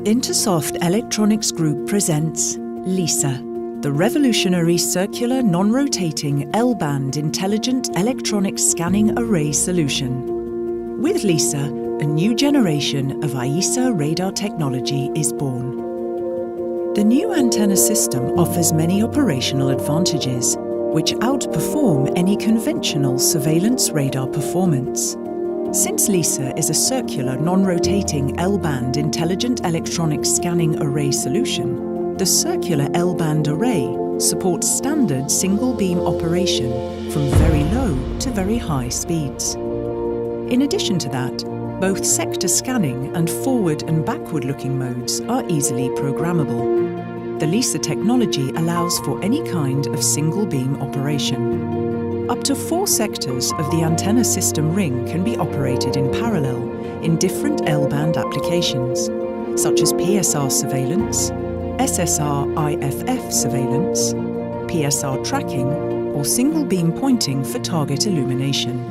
Intersoft Electronics Group presents LIESA, the revolutionary circular non-rotating L-band intelligent electronic scanning array solution. With LIESA, a new generation of LIESA radar technology is born. The new antenna system offers many operational advantages, which outperform any conventional surveillance radar performance. Since LIESA is a circular, non-rotating L-band intelligent electronic scanning array solution, the circular L-band array supports standard single-beam operation from very low to very high speeds. In addition to that, both sector scanning and forward and backward-looking modes are easily programmable. The LIESA technology allows for any kind of single-beam operation. Up to 4 sectors of the antenna system ring can be operated in parallel in different L-band applications, such as PSR surveillance, SSR-IFF surveillance, PSR tracking, or single-beam pointing for target illumination.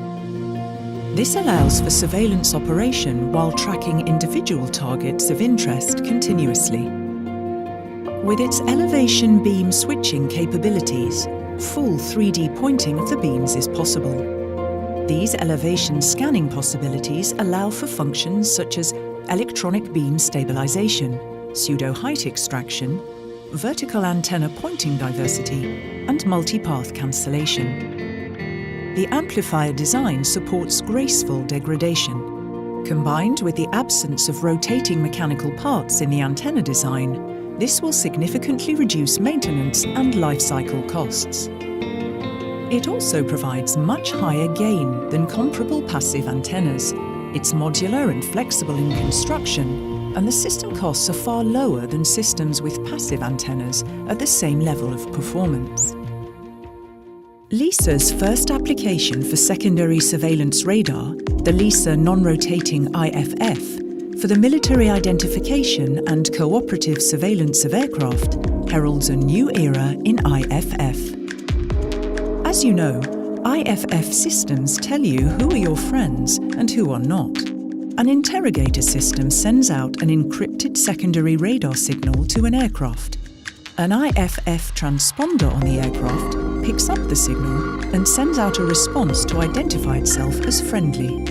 This allows for surveillance operation while tracking individual targets of interest continuously. With its elevation beam switching capabilities, full 3D pointing of the beams is possible. These elevation scanning possibilities allow for functions such as electronic beam stabilization, pseudo-height extraction, vertical antenna pointing diversity, and multipath cancellation. The amplifier design supports graceful degradation. Combined with the absence of rotating mechanical parts in the antenna design, this will significantly reduce maintenance and life cycle costs. It also provides much higher gain than comparable passive antennas. It's modular and flexible in construction, and the system costs are far lower than systems with passive antennas at the same level of performance. LIESA's first application for secondary surveillance radar, the LIESA non-rotating IFF, for the military identification and cooperative surveillance of aircraft, heralds a new era in IFF. As you know, IFF systems tell you who are your friends and who are not. An interrogator system sends out an encrypted secondary radar signal to an aircraft. An IFF transponder on the aircraft picks up the signal and sends out a response to identify itself as friendly.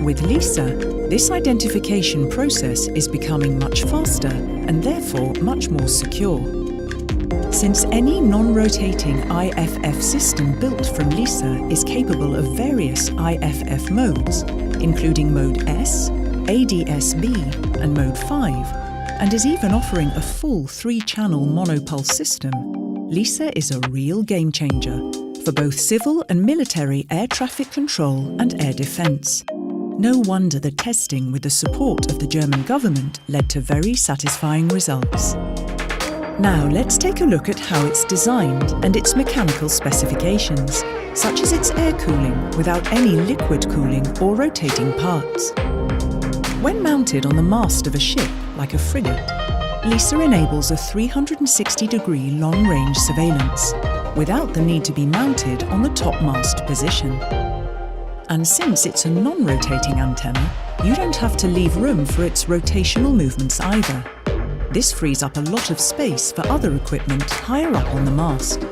With LIESA, this identification process is becoming much faster and therefore much more secure. Since any non-rotating IFF system built from LIESA is capable of various IFF modes, including Mode S, ADS-B and Mode 5, and is even offering a full 3-channel monopulse system, LIESA is a real game-changer for both civil and military air traffic control and air defense. No wonder the testing with the support of the German government led to very satisfying results. Now let's take a look at how it's designed and its mechanical specifications, such as its air cooling without any liquid cooling or rotating parts. When mounted on the mast of a ship, like a frigate, LIESA enables a 360-degree long-range surveillance, without the need to be mounted on the topmast position. And since it's a non-rotating antenna, you don't have to leave room for its rotational movements either. This frees up a lot of space for other equipment higher up on the mast.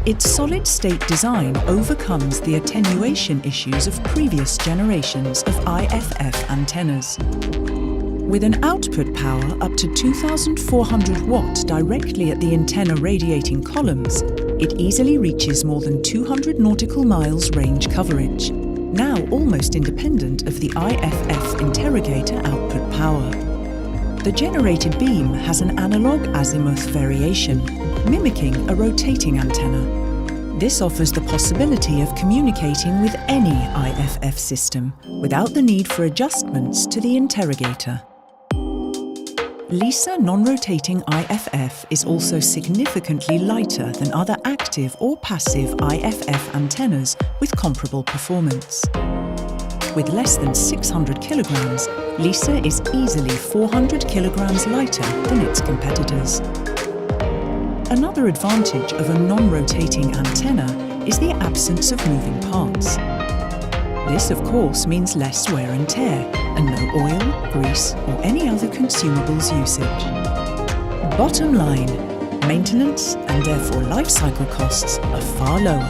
Its solid-state design overcomes the attenuation issues of previous generations of IFF antennas. With an output power up to 2,400 watts directly at the antenna radiating columns, it easily reaches more than 200 nautical miles range coverage, now almost independent of the IFF interrogator output power. The generated beam has an analog azimuth variation, mimicking a rotating antenna. This offers the possibility of communicating with any IFF system without the need for adjustments to the interrogator. LIESA non-rotating IFF is also significantly lighter than other active or passive IFF antennas with comparable performance. With less than 600 kilograms, LIESA is easily 400 kilograms lighter than its competitors. Another advantage of a non-rotating antenna is the absence of moving parts. This, of course, means less wear and tear, and no oil, grease, or any other consumables usage. Bottom line, maintenance and therefore life cycle costs are far lower.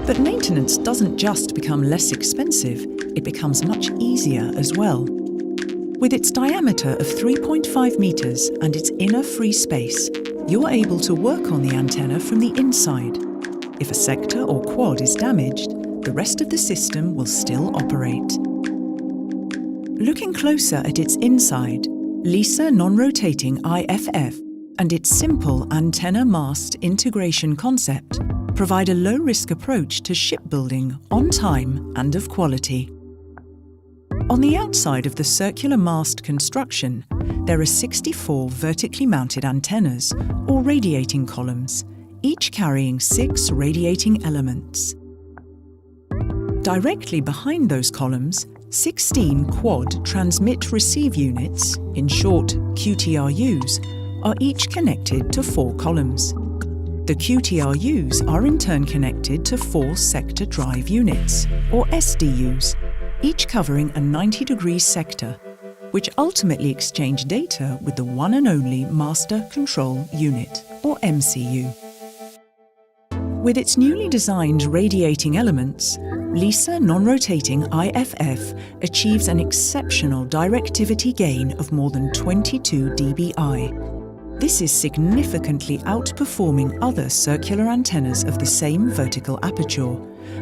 But maintenance doesn't just become less expensive, it becomes much easier as well. With its diameter of 3.5 meters and its inner free space, you're able to work on the antenna from the inside. If a sector or quad is damaged, the rest of the system will still operate. Looking closer at its inside, LIESA non-rotating IFF and its simple antenna-mast integration concept provide a low-risk approach to shipbuilding on time and of quality. On the outside of the circular mast construction, there are 64 vertically mounted antennas, or radiating columns, each carrying 6 radiating elements. Directly behind those columns, 16 quad transmit-receive units, in short QTRUs, are each connected to 4 columns. The QTRUs are in turn connected to 4 sector drive units, or SDUs, each covering a 90-degree sector, which ultimately exchange data with the one and only Master Control Unit, or MCU. With its newly designed radiating elements, LIESA non-rotating IFF achieves an exceptional directivity gain of more than 22 dBi. This is significantly outperforming other circular antennas of the same vertical aperture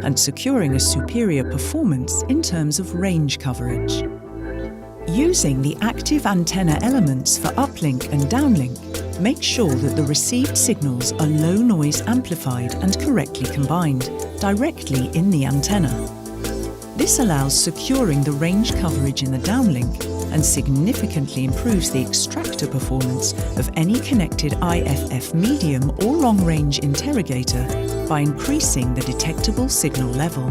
and securing a superior performance in terms of range coverage. Using the active antenna elements for uplink and downlink, make sure that the received signals are low noise amplified and correctly combined, directly in the antenna. This allows securing the range coverage in the downlink and significantly improves the extractor performance of any connected IFF medium or long-range interrogator by increasing the detectable signal level.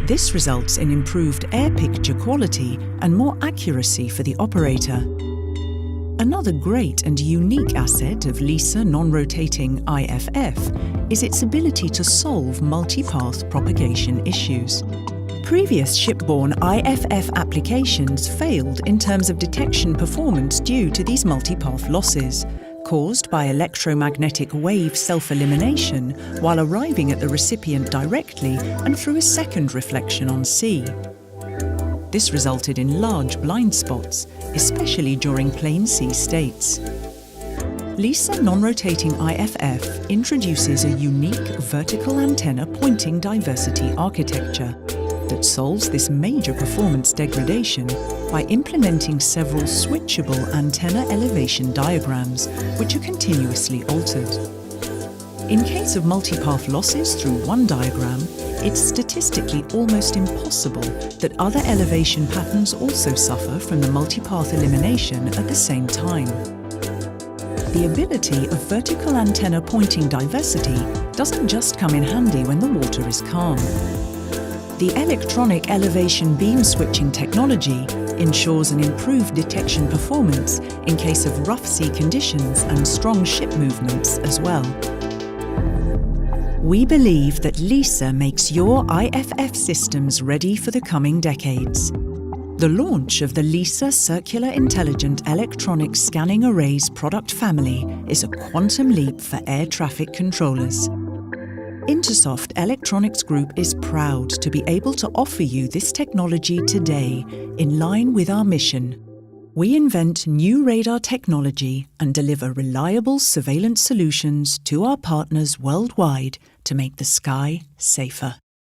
This results in improved air picture quality and more accuracy for the operator. Another great and unique asset of LIESA non-rotating IFF is its ability to solve multipath propagation issues. Previous shipborne IFF applications failed in terms of detection performance due to these multipath losses, caused by electromagnetic wave self-elimination while arriving at the recipient directly and through a second reflection on sea. This resulted in large blind spots, especially during plain sea states. LIESA non-rotating IFF introduces a unique vertical antenna pointing diversity architecture that solves this major performance degradation by implementing several switchable antenna elevation diagrams which are continuously altered. In case of multipath losses through one diagram, it's statistically almost impossible that other elevation patterns also suffer from the multipath elimination at the same time. The ability of vertical antenna pointing diversity doesn't just come in handy when the water is calm. The electronic elevation beam switching technology ensures an improved detection performance in case of rough sea conditions and strong ship movements as well. We believe that LIESA makes your IFF systems ready for the coming decades. The launch of the LIESA Circular Intelligent Electronic Scanning Arrays product family is a quantum leap for air traffic controllers. Intersoft Electronics Group is proud to be able to offer you this technology today in line with our mission. We invent new radar technology and deliver reliable surveillance solutions to our partners worldwide to make the sky safer.